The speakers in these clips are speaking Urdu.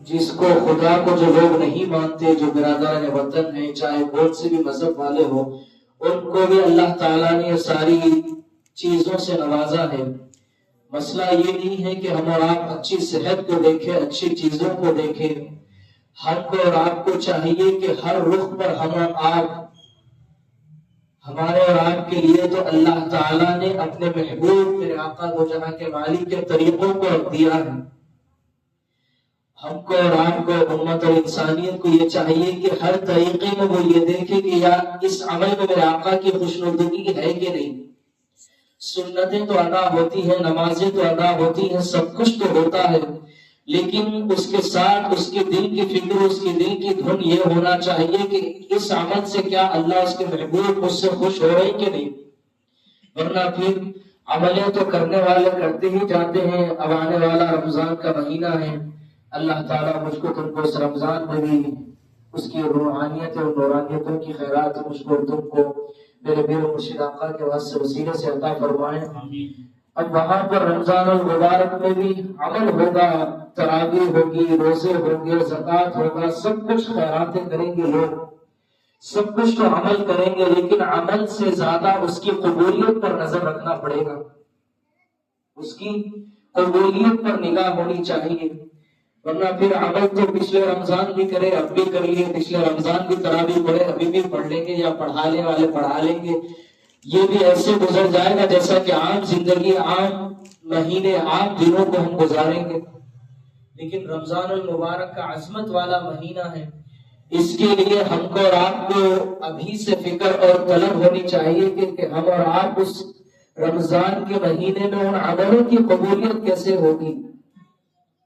جس کو خدا کو جو لوگ نہیں مانتے، جو برادران وطن ہیں، چاہے کون سے بھی مذہب والے ہو، ان کو بھی اللہ تعالیٰ نے ساری چیزوں سے نوازا ہے۔ مسئلہ یہ نہیں ہے کہ ہم اور آپ اچھی صحت کو دیکھیں، اچھی چیزوں کو دیکھیں۔ ہم کو اور آپ کو چاہیے کہ ہر رخ پر ہم اور آپ، ہمارے اور آپ کے لیے تو اللہ تعالیٰ نے اپنے محبوب میرے آقا دو جہاں کے مالک کے طریقوں کو رکھ دیا ہے۔ ہم کو اور آپ کو، امت اور انسانیت کو یہ چاہیے کہ ہر طریقے میں وہ یہ دیکھے کہ یار اس عمل میں میرے آقا کی خوشنودگی ہے کہ نہیں۔ سنتیں تو ادا ہوتی ہیں، نمازیں تو ادا ہوتی ہیں، سب کچھ تو ہوتا ہے، لیکن اس کے ساتھ اس کے دل کی فکر، اس کے دل کی دھن یہ ہونا چاہیے کہ اس عمل سے کیا اللہ اس کے محبوب مجھ سے خوش ہو رہے کہ نہیں۔ ورنہ پھر عملیں تو کرنے والے کرتے ہی جاتے ہیں۔ اب آنے والا رمضان کا مہینہ ہے، اللہ تعالیٰ مجھ کو تم کو اس رمضان میں بھی اس کی روحانیت اور نورانیتوں کی خیرات مجھ کو تم کو میرے پیر مرشد آقا کے وسیلے سے عطا فرمائیں۔ اب وہاں پر رمضان المبارک میں بھی عمل ہوگا، تراویح ہوگی، روزے ہوں گے، زکوٰۃ ہوگا، سب کچھ خیراتیں کریں گے لوگ، سب کچھ تو عمل کریں گے، لیکن عمل سے زیادہ اس کی قبولیت پر نظر رکھنا پڑے گا۔ اس کی قبولیت پر نگاہ ہونی چاہیے، ورنہ پھر عمل تو پچھلے رمضان بھی کرے، اب بھی کر لیے، پچھلے رمضان بھی تراویح پڑھے، ابھی بھی پڑھ لیں گے، یا پڑھانے والے پڑھا لیں گے، یہ بھی ایسے گزر جائے گا جیسا کہ عام زندگی، عام مہینے، عام دنوں کو ہم گزاریں گے۔ لیکن رمضان المبارک کا عظمت والا مہینہ ہے، اس کے لیے ہم کو اور آپ کو ابھی سے فکر اور طلب ہونی چاہیے کہ ہم اور آپ اس رمضان کے مہینے میں ان عملوں کی قبولیت کیسے ہوگی۔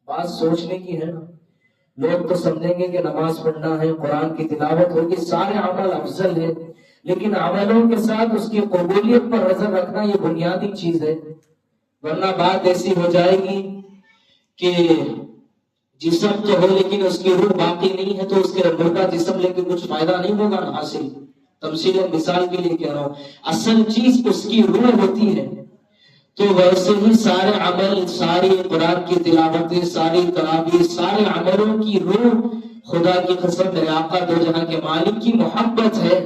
بات سوچنے کی ہے نا۔ لوگ تو سمجھیں گے کہ نماز پڑھنا ہے، قرآن کی تلاوت ہوگی، سارے عمل افضل ہے، لیکن عملوں کے ساتھ اس کی قبولیت پر نظر رکھنا یہ بنیادی چیز ہے۔ ورنہ بات ایسی ہو جائے گی کہ جسم تو ہو لیکن اس کی روح باقی نہیں ہے، تو اس کے مردہ جسم لے کے کچھ فائدہ نہیں ہوگا نا حاصل۔ تمثیل مثال کے لیے کہہ رہا ہوں، اصل چیز اس کی روح ہوتی ہے۔ تو ویسے ہی سارے عمل، ساری قرآن کی تلاوتیں، ساری تراویح، سارے عملوں کی روح خدا کی قسم میرے آقا دو جہاں کے مالک کی محبت ہے۔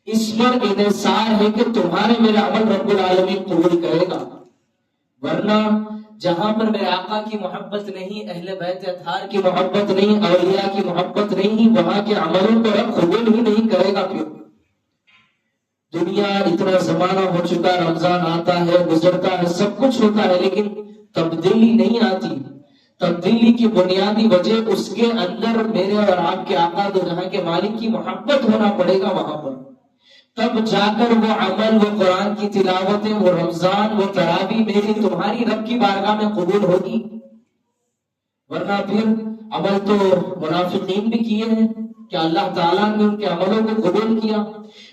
اس پر انحصار ہے کہ تمہارے میرے عمل رب العالمین قبول کرے گا۔ ورنہ جہاں پر میرے آقا کی محبت نہیں، اہل بیت اطہار کی محبت نہیں، اولیاء کی محبت نہیں، وہاں کے عملوں کو رب قبول ہی نہیں کرے گا۔ پھر دنیا اتنا زمانہ ہو چکا، رمضان آتا ہے، گزرتا ہے، سب کچھ ہوتا ہے، لیکن تبدیلی نہیں آتی۔ تبدیلی کی بنیادی وجہ اس کے اندر میرے اور آپ کے آقا دو جہاں کے مالک کی محبت ہونا پڑے گا وہاں پر، تب جا کر وہ عمل، وہ قرآن کی تلاوتیں، وہ رمضان، وہ تراویح میری تمہاری رب کی بارگاہ میں قبول ہوگی۔ ورنہ پھر عمل تو منافقین بھی کیے ہیں کہ اللہ تعالیٰ نے ان کے عملوں کو قبول کیا۔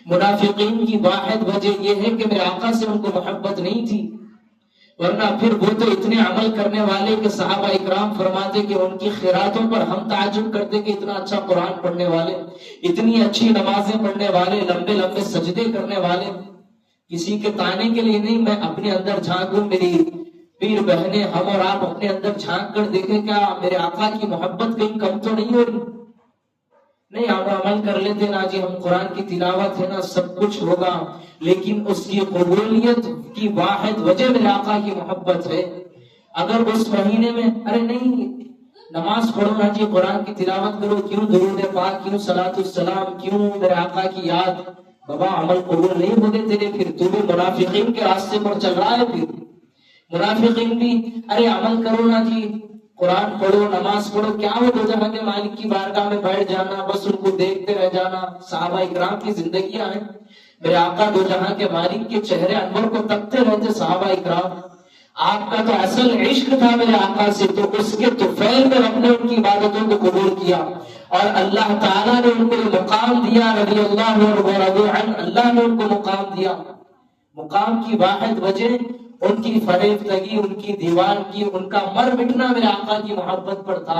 منافقین کی واحد وجہ یہ ہے کہ میرے آقا سے ان کو محبت نہیں تھی، ورنہ پھر وہ تو اتنے عمل کرنے والے کہ صحابہ اکرام فرماتے کہ ان کی خیراتوں پر ہم تعجب کرتے کہ اتنا اچھا قرآن پڑھنے والے، اتنی اچھی نمازیں پڑھنے والے، لمبے لمبے سجدے کرنے والے، کسی کے تانے کے لیے نہیں، میں اپنے اندر جھانکوں، میری پیر بہنیں، ہم اور آپ اپنے اندر جھانک کر دیکھیں کیا میرے آقا کی محبت کہیں کم تو نہیں ہو رہی۔ نہیں، ہم عمل کر لیتے نا جی، ہم قرآن کی تلاوت ہے نا، سب کچھ ہوگا، لیکن اس کی قبولیت کی واحد وجہ میرے آقا کی محبت ہے۔ اگر اس مہینے میں ارے نہیں نماز پڑھو نا جی، قرآن کی تلاوت کرو، کیوں درود پاک، کیوں صلاۃ السلام، کیوں میرے آقا کی یاد، بابا عمل قبول نہیں ہوتے تیرے، پھر تو بھی منافقین کے راستے پر چل رہا ہے۔ پھر منافقین بھی ارے عمل کرو نا جی، قرآن پڑھو، نماز پڑھو، کیا وہ دو جہاں کے مالک کی بارگاہ میں بیٹھ جانا، بس ان کو دیکھتے رہ جانا۔ صحابہ اکرام کی زندگیاں ہیں، میرے آقا دو جہاں کے مالک کے چہرے انور کو تکتے رہتے صحابہ اکرام۔ آپ کا تو اصل عشق تھا میرے آقا سے، تو اس کے طفیل میں رب نے ان کی عبادتوں کو قبول کیا، اور اللہ تعالیٰ نے ان کو مقام دیا، رضی اللہ عنہ ورضوا عنہ، اللہ نے ان کو مقام دیا۔ مقام کی واحد وجہ ان کی فریفتگی، ان کی دیوانگی، ان کا مر مٹنا میرے آقا کی محبت پر تھا۔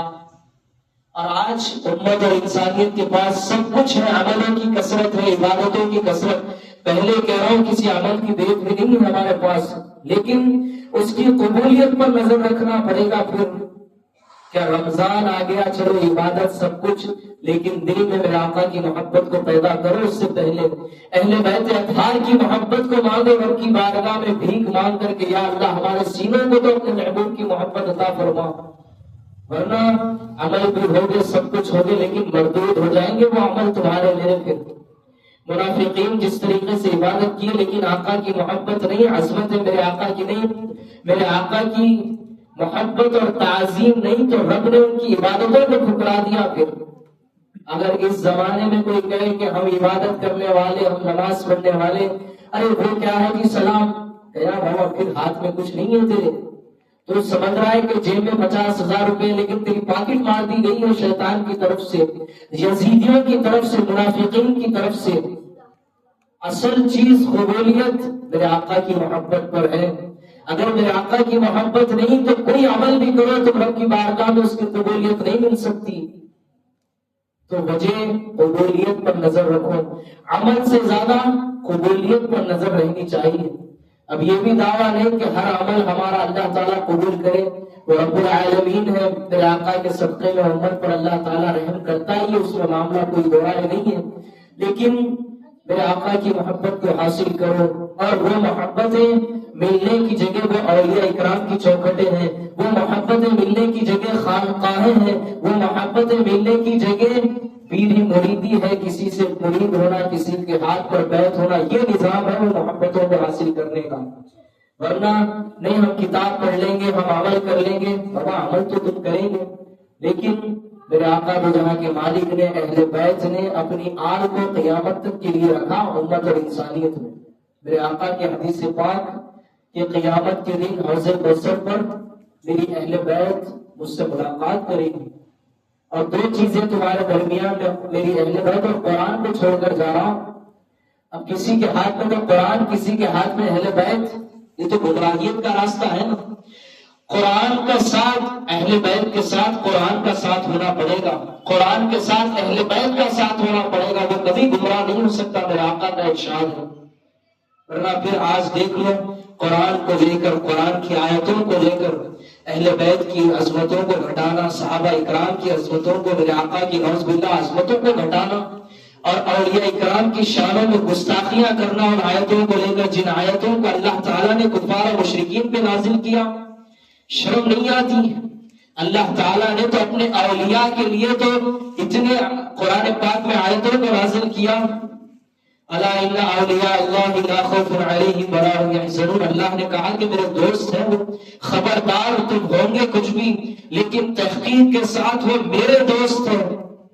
اور آج امت اور انسانیت کے پاس سب کچھ ہے، عملوں کی کثرت ہے، عبادتوں کی کثرت، پہلے کہہ رہا ہوں کسی عمل کی دیکھ بھی نہیں ہے ہمارے پاس، لیکن اس کی قبولیت پر نظر رکھنا پڑے گا۔ پھر کیا رمضان آ گیا چلو عبادت سب کچھ، لیکن دل میں میرے آقا کی محبت کو پیدا کرو. اس سے پہلے اہل بیت اطہار کی محبت کو مانگو رب کی بارگاہ میں بھیک مانگ کر کے، یا اللہ ہمارے سینوں کو تو اپنے محبوب کی محبت عطا فرما. ورنہ عمل بھی ہوگے سب کچھ ہوگے لیکن مردود ہو جائیں گے وہ عمل تمہارے میرے. پھر منافقین جس طریقے سے عبادت کی لیکن آقا کی محبت نہیں، عظمت میرے آقا کی نہیں، میرے آقا کی محبت اور تعظیم نہیں، تو رب نے ان کی عبادتوں کو ٹھکرا دیا. پھر اگر اس زمانے میں کوئی کہے کہ ہم عبادت کرنے والے، ہم نماز پڑھنے والے، ارے وہ کیا ہے جی سلام کیا بابا، پھر ہاتھ میں کچھ نہیں ہے تیرے، تو سمجھ رہا ہے کہ جیب میں 50,000 روپے لیکن تیری پاکٹ مار دی گئی ہے شیطان کی طرف سے، یزیدیوں کی طرف سے، منافقین کی طرف سے. اصل چیز قبولیت میرے آقا کی محبت پر ہے. اگر میرے آقا کی محبت نہیں تو کوئی عمل بھی کرو تو رب کی بارگاہ میں اس کی قبولیت نہیں مل سکتی. تو وجہ قبولیت پر نظر رکھو، عمل سے زیادہ قبولیت پر نظر رہنی چاہیے. اب یہ بھی دعویٰ نہیں کہ ہر عمل ہمارا اللہ تعالیٰ قبول کرے، وہ رب العالمین ہے، میرے آقا کے صدقے میں امت پر اللہ تعالیٰ رحم کرتا ہی، اس میں معاملہ کوئی دو رائے نہیں ہے. لیکن میرے آقا کی محبت کو حاصل کرو، اور وہ محبتیں ملنے کی جگہ وہ اولیاء اکرام کی چوکھٹیں ہیں، وہ محبتیں ملنے کی جگہ خانقاہیں ہیں، وہ محبتیں ملنے کی جگہ پیری مریدی ہے، کسی سے مرید ہونا، کسی کے ہاتھ پر بیعت ہونا، یہ نظام ہے وہ محبتوں کو حاصل کرنے کا. ورنہ نہیں ہم کتاب پڑھ لیں گے، ہم عمل کر لیں گے، بابا عمل تو تم کریں گے، لیکن میرے آقا دو جہاں کے مالک نے، اہل بیت نے اپنی آل کو قیامت تک کے لیے رکھا امت اور انسانیت میں. میرے آقا کی حدیث پاک کہ قیامت کے دن حوض کوثر پر میری اہل بیت مجھ سے ملاقات کرے گی، اور دو چیزیں تمہارے درمیان میں، میری اہل بیت اور قرآن کو چھوڑ کر جا رہا ہوں. اب کسی کے ہاتھ میں تو قرآن، کسی کے ہاتھ میں اہل بیت، یہ تو گمراہیت کا راستہ ہے نا. قرآن کا ساتھ اہل بیت کے ساتھ قرآن کا ساتھ ہونا پڑے گا، قرآن کے ساتھ اہل بیت کا ساتھ ہونا پڑے گا، وہ کبھی گمراہ نہیں ہو سکتا. میرے آقا کا ارشاد ہے. ورنہ پھر آج دیکھ لو، قرآن کو لے کر، قرآن کی آیتوں کو لے کر اہل بیت کی عظمتوں کو گھٹانا، صحابہ اکرام کی عظمتوں کو، میرے آقا کی نعوذ باللہ عظمتوں کو گھٹانا، اور اولیاء اکرام کی شانوں میں گستاخیاں کرنا، اور آیتوں کو لے کر جن آیتوں کو اللہ تعالیٰ نے کفار و مشرکین پہ نازل کیا، شرم نہیں آتی؟ اللہ تعالیٰ نے تو اپنے اولیاء کے لیے تو اتنے قرآن پاک میں آیتوں کو نازل کیا. الا ان اولیاء اللہ لا خوف علیہم ولا هم يحزنون. اللہ نے کہا کہ میرے دوست ہیں وہ، خبردار تم ہوں گے کچھ بھی، لیکن تحقیق کے ساتھ وہ میرے دوست ہیں،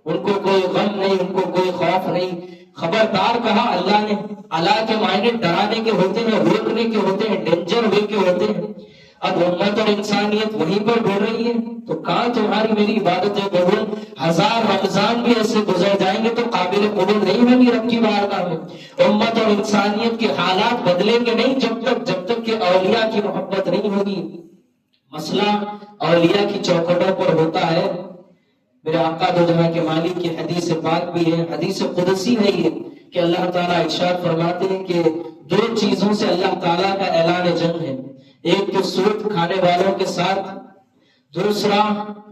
ان کو کوئی غم نہیں، ان کو کوئی خوف نہیں. خبردار کہا اللہ نے. اللہ کے معنی ڈرانے کے ہوتے ہیں، روکنے کے ہوتے ہیں، ڈینجر وے کے ہوتے ہیں. اب امت اور انسانیت وہیں پر بڑھ رہی ہے، تو کہاں تمہاری میری عبادت ہے قبول؟ 1000 رمضان بھی ایسے گزر جائیں گے تو قابل قبول نہیں ہوگی رب کی بارگاہ میں. امت اور انسانیت کے حالات بدلیں گے نہیں جب تک کہ اولیاء کی محبت نہیں ہوگی. مسئلہ اولیاء کی چوکھٹوں پر ہوتا ہے. میرے آقا دو جہاں کے مالک کی حدیث پاک بھی ہے، حدیث قدسی ہے یہ، کہ اللہ تعالیٰ ارشاد فرماتے ہیں کہ 2 چیزوں سے اللہ تعالیٰ کا اعلان جنگ ہے. ایک تو سود کھانے والوں کے ساتھ، دوسرا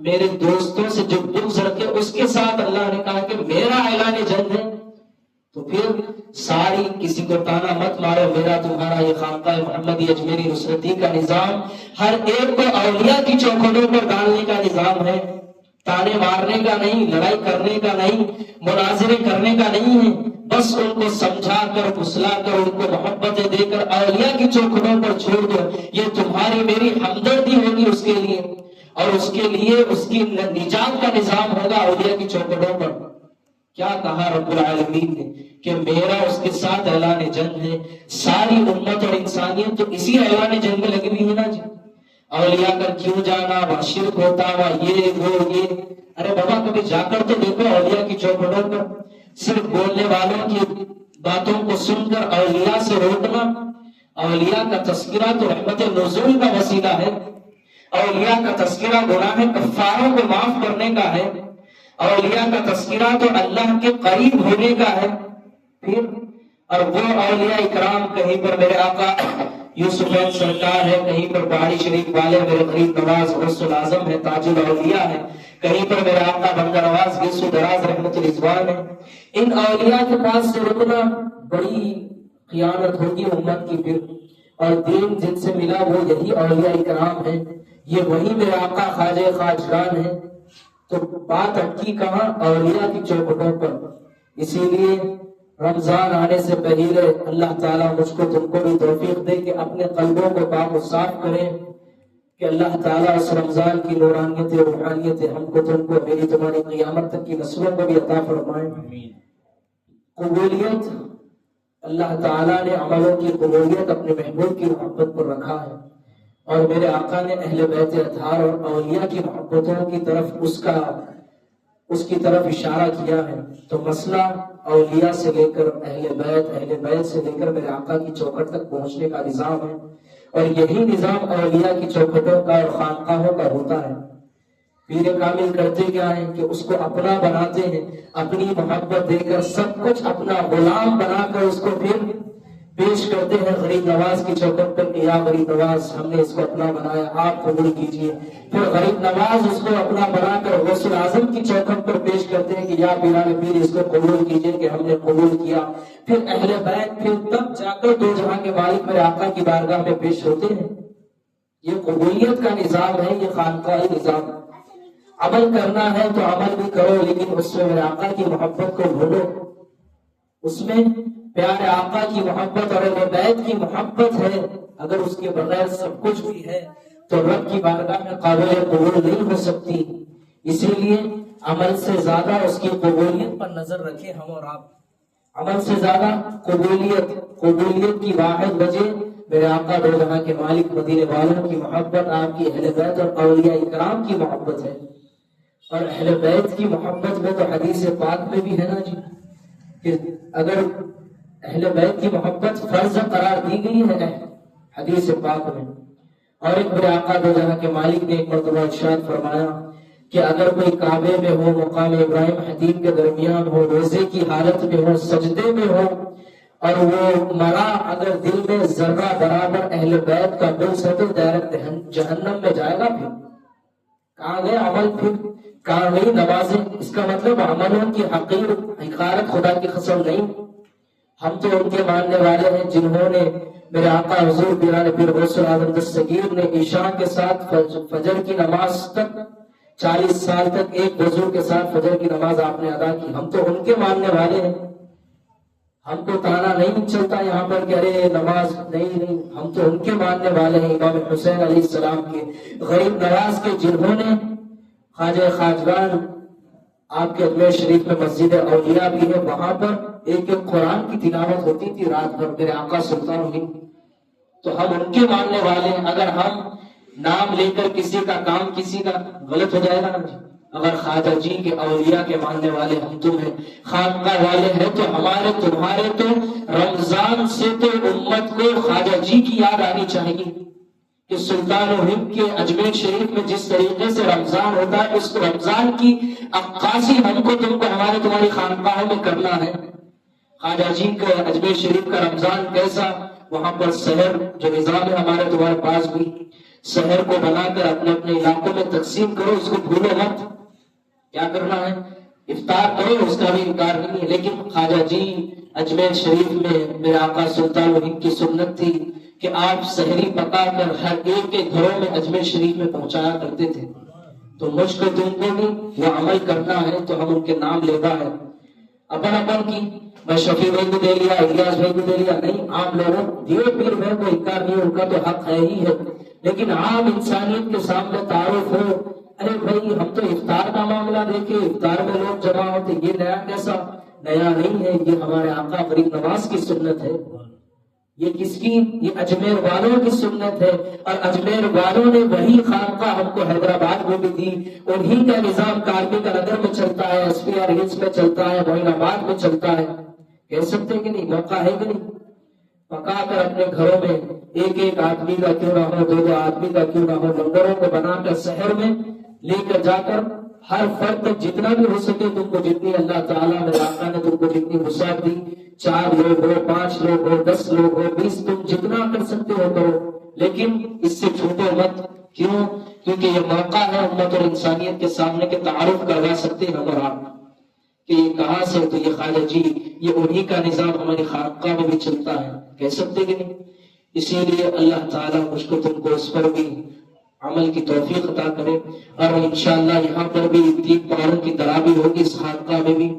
میرے دوستوں سے جو بغض رکھے اس کے ساتھ. اللہ نے کہا کہ میرا اعلان جنگ ہے. تو پھر ساری کسی کو تانا مت مارو، میرا تمہارا یہ خانقاہ محمدی اجمیری نصرتی کا نظام ہر ایک کو اولیاء کی چوکھٹوں پر ڈالنے کا نظام ہے. تانے مارنے کا نہیں، لڑائی کرنے کا نہیں، مناظرے کرنے کا نہیں ہے. بس ان کو سمجھا کر، پھسلا کر، ان کو محبتیں دے کر اولیاء کی چوکھٹوں پر چھوڑ دو. یہ تمہاری میری ہمدردی ہوگی اس کے لیے، اور اس کے لیے اس کی نجات کا نظام ہوگا اولیاء کی چوکھٹوں پر. کیا کہا رب العالمین نے کہ میرا اس کے ساتھ اعلان جنگ ہے. ساری امت اور انسانیت تو اسی اعلان جنگ میں لگی ہوئی ہے نا جی. اولیاء کا کیوں جانا، وہاں شرک ہوتا، وہاں یہ. ارے بابا کبھی جا کر تو دیکھو اولیاء کی چوکھٹوں پر. صرف بولنے والوں کی باتوں کو سن کر اولیاء سے روکنا. اولیاء کا تذکرہ تو رحمت نزول کا وسیلہ ہے. اولیاء کا تذکرہ گناہ کفاروں کو معاف کرنے کا ہے. اولیاء کا تذکرہ تو اللہ کے قریب ہونے کا ہے. پھر اور وہ اولیاء اکرام کہیں پر میرے آقا یوسفین سرکار ہے، کہیں پر بہاری شریف والے میرے غریب نواز غوث العظم ہے، تاج الاولیاء ہے، کہیں پر میرے آقا بندہ نواز گیس و دراز رحمت الرضوان ہے۔ ان اولیاء کے پاس سے رکنا بڑی خیانت ہوگی امت کی پھر، اور دین جن سے ملا وہ یہی اولیاء کرام ہیں، یہ وہی میرے آقا خواجہ خواجگان ہیں۔ تو بات اٹکی کہاں؟ اولیاء کی چوکھٹوں پر۔ اسی لیے رمضان آنے سے پہلے اللہ تعالیٰ مجھ کو تم کو بھی توفیق دے کہ اپنے قلبوں کو پاک و صاف کریں، کہ اللہ تعالیٰ اس رمضان کی نورانیت روحانیت ہم کو تم کو میری تمہاری قیامت تک کی نسلوں کو بھی عطا فرمائیں۔ قبولیت، اللہ تعالیٰ نے عملوں کی قبولیت اپنے محبوب کی محبت پر رکھا ہے، اور میرے آقا نے اہل بیت اطہار اور اولیاء کی محبتوں کی طرف اس کی طرف اشارہ کیا ہے۔ تو مسئلہ اولیاء سے لے کر اہل بیت سے لے کر میرے آقا کی چوکھٹ تک پہنچنے کا نظام ہے، اور یہی نظام اولیاء کی چوکھٹوں کا اور خانقاہوں کا ہوتا ہے۔ پیر کامل کرتے کیا ہیں کہ اس کو اپنا بناتے ہیں، اپنی محبت دے کر سب کچھ اپنا غلام بنا کر اس کو پھر پیش کرتے ہیں غریب نواز کی چوکھٹ پر کہ یا غریب نواز ہم نے اس کو اپنا بنایا، آپ قبول کیجئے۔ پھر غریب نواز اس کو اپنا بنا کر غوث الاعظم کی چوکھٹ پر پیش کرتے ہیں کہ یا پیران پیر اس کو قبول کیجئے کہ ہم نے قبول کیا۔ پھر اہل بیت پھر تب جا کر دو جہاں کے مالک میرے آقا کی بارگاہ میں پیش ہوتے ہیں۔ یہ قبولیت کا نظام ہے، یہ خانقاہی نظام۔ عمل کرنا ہے تو عمل بھی کرو، لیکن اس میں میرے آقا کی محبت کو بھولو، اس میں پیارے آقا کی محبت اور اہل بیت کی محبت ہے۔ اگر اس کے بغیر سب کچھ بھی ہے تو رب کی بارگاہ میں قابل قبول نہیں ہو سکتی۔ اسی لیے عمل سے زیادہ اس کی قبولیت پر نظر رکھیں ہم اور آپ۔ عمل سے زیادہ قبولیت کی واحد وجہ میرے آقا دو جہاں کے مالک مدینے والوں کی محبت، آپ کی اہل بیت اور اولیاء کرام کی محبت ہے۔ اور اہل بیت کی محبت میں تو حدیث پاک میں بھی ہے نا جی، کہ اگر اہل بیت کی محبت فرض قرار دی گئی ہے حدیث پاک میں۔ اور ایک میرے آقا دو جہاں کے مالک نے ایک مرتبہ ارشاد فرمایا کہ اگر کوئی کعبے میں ہو، مقام ابراہیم حتیم کے درمیان ہو، روزے کی حالت میں ہو، سجدے میں ہو، اور وہ مرا، اگر دل میں ذرہ برابر اہل بیت کا بغض ہے تو ڈائریکٹ جہنم میں جائے گا۔ پھر کہاں گئے عمل؟ پھر کہاں گئی نمازیں؟ اس کا مطلب عملوں کی حقارت خدا کی قسم نہیں۔ ہم تو ان کے ماننے والے ہیں جنہوں نے میرے آقا حضور پیران پیر غوث العظم دستگیر نے عشاء کے ساتھ فجر کی نماز تک 40 سال تک ایک وضو کے ساتھ فجر کی نماز آپ نے ادا کی۔ ہم تو ان کے ماننے والے ہیں، ہم کو تانا نہیں چلتا یہاں پر کہ ارے نماز نہیں، ہم تو ان کے ماننے والے ہیں، امام حسین علیہ السلام کے، غریب نواز کے، جنہوں نے خواجہ خواجگان آپ کے اجمیر شریف میں مسجد اولیاء بھی ہے، وہاں پر ایک قرآن کی تلاوت ہوتی تھی رات بھر میرے آقا سلطان ہند۔ تو ہم ان کے ماننے والے ہیں۔ اگر ہم نام لے کر کسی کا کام کسی کا غلط ہو جائے گا نا جی، اگر خواجہ جی کے اولیاء کے ماننے والے ہم تم ہیں، خانقاہ والے ہیں، تو ہمارے تمہارے تو رمضان سے تو امت کو خواجہ جی کی یاد آنی چاہیے کہ سلطان ہند کے اجمیر شریف میں جس طریقے سے رمضان ہوتا ہے، اس رمضان کی عکاسی ہم کو تم کو ہمارے تمہاری خانقاہوں میں کرنا ہے۔ خواجہ جی کا اجمیر شریف کا رمضان کیسا، وہاں پر سحر جو نظام ہے ہمارے تمہارے پاس بھی، سحر کو بنا کر اپنے اپنے علاقوں میں تقسیم کرو، اس کو بھولو مت۔ کیا کرنا ہے؟ افطار کرو، اس کا بھی انکار نہیں ہے، لیکن خواجہ جی اجمیر شریف میں میرے آقا سلطان ہند کی سنت تھی کہ آپ سحری پکا کر ہر ایک کے گھروں میں اجمیر شریف میں پہنچایا کرتے تھے۔ تو مجھ کو تم کو بھی وہ عمل کرنا ہے، تو ہم ان کے نام لینا ہے۔ اپن کی میں شفیع بھائی کو دے لیا، الیاس بھائی کو دے لیا، نہیں، عام لوگوں دیو پیر بھائی کو انکار نہیں، ان کا تو حق ہے ہی ہے، لیکن عام انسانیت کے سامنے تعارف ہو، ارے بھائی ہم تو افطار کا معاملہ دیکھیں، افطار میں لوگ جمع ہوتے، یہ نیا کیسا؟ نیا نہیں ہے، یہ ہمارے آقا غریب نواز کی سنت ہے۔ یہ کس کی؟ یہ اجمیر والوں کی سنت ہے، اور اجمیر والوں نے وہی خانقاہ ہم کو حیدرآباد میں بھی دی، انہی کا نظام کارمی کا نگر میں چلتا ہے، ایس پی آر ہلز میں چلتا ہے، معین آباد میں چلتا ہے۔ کہہ سکتے کہ نہیں؟ موقع ہے کہ نہیں؟ پکا کر اپنے گھروں میں ایک ایک آدمی کا کیوں نہ ہو، دو آدمی کا کیوں نہ ہو، لنگروں کو بنا کر شہر میں لے کر جا کر ہر فرد تک جتنا بھی ہو سکے، تم کو جتنی اللہ تعالیٰ میرے آقا نے تم کو جتنی وسعت دی، 4 لوگ ہو، 5 لوگ ہو، 10 لوگ ہو، 20، تم جتنا کر سکتے ہو کرو، لیکن اس سے چھوٹو مت۔ کیوں؟ کیونکہ یہ موقع ہے امت اور انسانیت کے سامنے کے تعارف کروا سکتے ہیں ہم اور آپ کہ یہ کہاں سے، تو یہ خواجہ جی، یہ انہی کا نظام ہماری خانقاہ میں بھی چلتا ہے، کہہ سکتے کہ نہیں؟ اسی لیے اللہ تعالیٰ مجھ کو تم کو اس پر بھی عمل کی توفیق عطا کرے، اور انشاءاللہ یہاں پر بھی 3 پاروں کی تراویح ہوگی اس خانقاہ میں بھی۔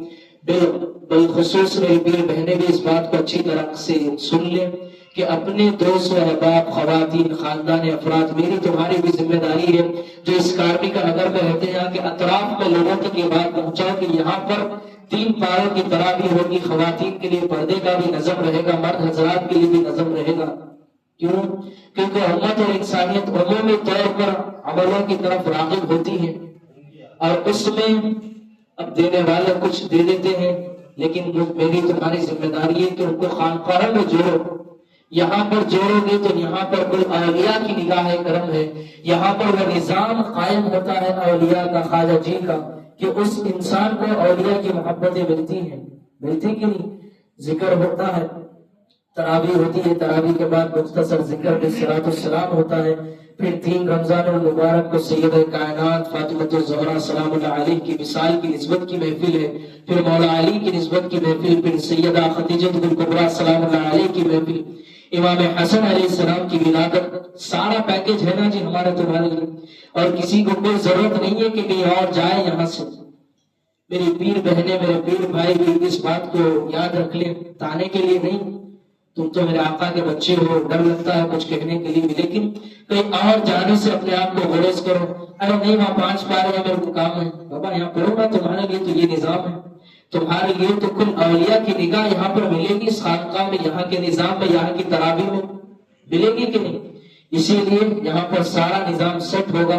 بالخصوص میری پیر بہنیں بھی اس بات کو اچھی طرح سے سن لیں کہ اپنے دوست و احباب، خواتین، خاندان افراد، میری تمہاری بھی ذمہ داری ہے جو اس کاربی کا نگر میں رہتے ہیں، یہاں کے اطراف میں لوگوں تک یہ بات پہنچاؤ کہ یہاں پر 3 پاروں کی تراویح ہوگی، خواتین کے لیے پردے کا بھی نظم رہے گا، مرد حضرات کے لیے بھی نظم رہے گا۔ کیوں؟ کیونکہ امت اور انسانیت عمومی طور پر عملوں کی طرف راغب ہوتی ہے، اور اس میں اب دینے والے کچھ دے دیتے ہیں، لیکن میری تمہاری ذمہ داری ہے کہ ان کو خانقاہوں میں جوڑو۔ یہاں پر جوڑو گے تو یہاں پر کوئی اولیاء کی نگاہ کرم ہے، یہاں پر وہ نظام قائم ہوتا ہے اولیاء کا، خواجہ جی کا، کہ اس انسان کو اولیاء کی محبتیں ملتی ہیں، ملتی کہ نہیں؟ ذکر ہوتا ہے، تراویح ہوتی ہے، تراویح کے بعد مختصر ذکر بالصلاۃ والسلام ہوتا ہے، پھر 3 رمضان المبارک کو سیدہ کائنات فاطمۃ الزہرا سلام اللہ علیہ کی وصال کی نسبت کی محفل ہے، پھر مولا علی کی نسبت کی محفل، پھر سیدہ خدیجہ الکبریٰ سلام اللہ علیہ کی محفل، امام حسن علیہ السلام کی ولادت، سارا پیکج ہے نا جی ہمارے تمہارے لیے، اور کسی کو کوئی ضرورت نہیں ہے کہ کہیں اور جائے یہاں سے۔ میری پیر بہنیں، میرے پیر بھائی بھی اس بات کو یاد رکھ لیں، تانے کے لیے نہیں، تم تو میرے آقا کے بچے ہو، ڈر لگتا ہے کچھ کہنے کے لیے بھی، لیکن کہیں اور جانے سے اپنے آپ کو غرض کرو، ارے نہیں وہاں 5 پارے ہیں، میرے کو کام ہے، بابا یہاں پڑھو گا، تمہارے لیے تو یہ نظام ہے، تمہارے لیے تو کل اولیاء کی نگاہ یہاں پر ملے گی، اس خانقاہ میں، یہاں کے نظام میں، یہاں کی تراویح میں ملے گی کہ نہیں؟ اسی لیے یہاں پر سارا نظام سیٹ ہوگا،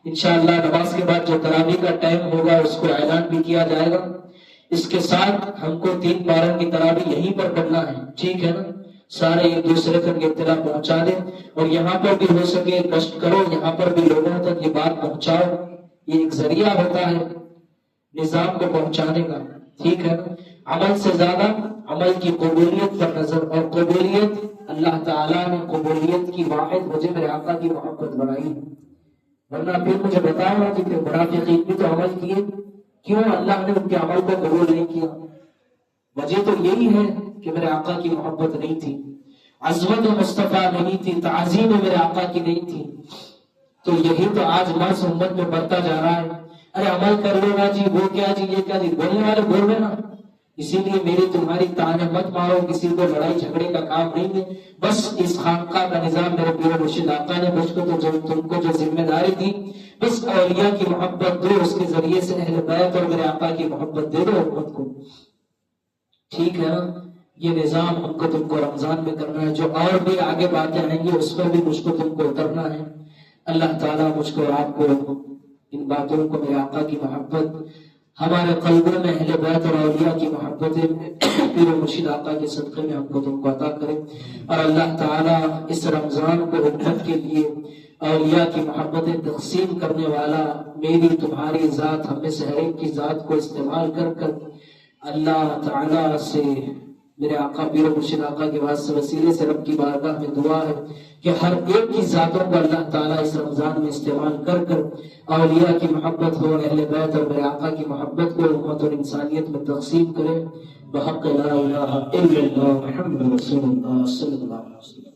انشاءاللہ نماز کے بعد جو تراویح کا ٹائم ہوگا اس کو اعلان بھی کیا جائے گا۔ اس کے ساتھ ہم کو 3 پاروں کی تراویح یہیں پر پڑھنا ہے، ٹھیک ہے نا؟ سارے ایک دوسرے تک اطلاع پہنچا دیں، اور یہاں پر بھی ہو سکے کشٹ کرو، یہاں پر بھی لوگوں تک یہ بات پہنچاؤ، یہ ایک ذریعہ ہوتا ہے نظام کو پہنچانے کا، ٹھیک ہے نا؟ عمل سے زیادہ عمل کی قبولیت پر نظر، اور قبولیت اللہ تعالیٰ نے قبولیت کی واحد وجہ میرے آقا کی محبت بنائی، ورنہ پھر مجھے بتاؤ نا کہ منافقین بھی تو عمل کیے، کیوں اللہ نے ان کے عمل کو قبول نہیں کیا؟ وجہ تو یہی ہے کہ میرے آقا کی محبت نہیں تھی، عظمت مصطفیٰ نہیں تھی، تعظیم میرے آقا کی نہیں تھی۔ تو یہی تو آج مرض امت میں بڑھتا جا رہا ہے، ارے عمل کر لو نا جی، وہ کیا جی، یہ کیا جی، بولنے والے بول رہے نا۔ اسی لیے میری تمہاری تانے مت مارو، کسی کو لڑائی جھگڑے کا کام نہیں ہے، بس اس خانقاہ کا نظام میرے پیر مرشد آقا نے مجھ کو تو تم کو جو ذمہ داری دی، بس اولیاء کی محبت دو، اس کے ذریعے سے اہل بیت اور میرے آقا کی محبت دے دو امت کو، ٹھیک ہے نا؟ یہ نظام ہم کو تم کو رمضان میں کرنا ہے، جو اور بھی آگے باتیں آئیں گی اس پر بھی مجھ کو تم کو اترنا ہے۔ اللہ تعالیٰ مجھ کو آپ کو ان باتوں کو، میرے آقا کی محبت ہمارے قلبوں میں، اہل بیت اور اولیاء کی محبتیں پیر و مرشد آقا کے صدقے میں ہم کو تم کو عطا کرے، اور اللہ تعالیٰ اس رمضان کو امت کے لیے اولیاء کی محبتیں تقسیم کرنے والا میری تمہاری ذات، ہم میں سے ہر ایک کی ذات کو استعمال کر کر اللہ تعالیٰ سے، میرے آقا پیر و مرشد آقا کے وسیلے سے رب کی بارگاہ میں دعا ہے کہ ہر ایک کی ذاتوں کو اللہ تعالیٰ اس رمضان میں استعمال کر کر اولیاء کی محبت ہو، اہل بیت اور میرے آقا کی محبت کو امت اور انسانیت میں تقسیم کرے، بحق لا الہ الا اللہ محمد رسول اللہ صلی اللہ علیہ وسلم۔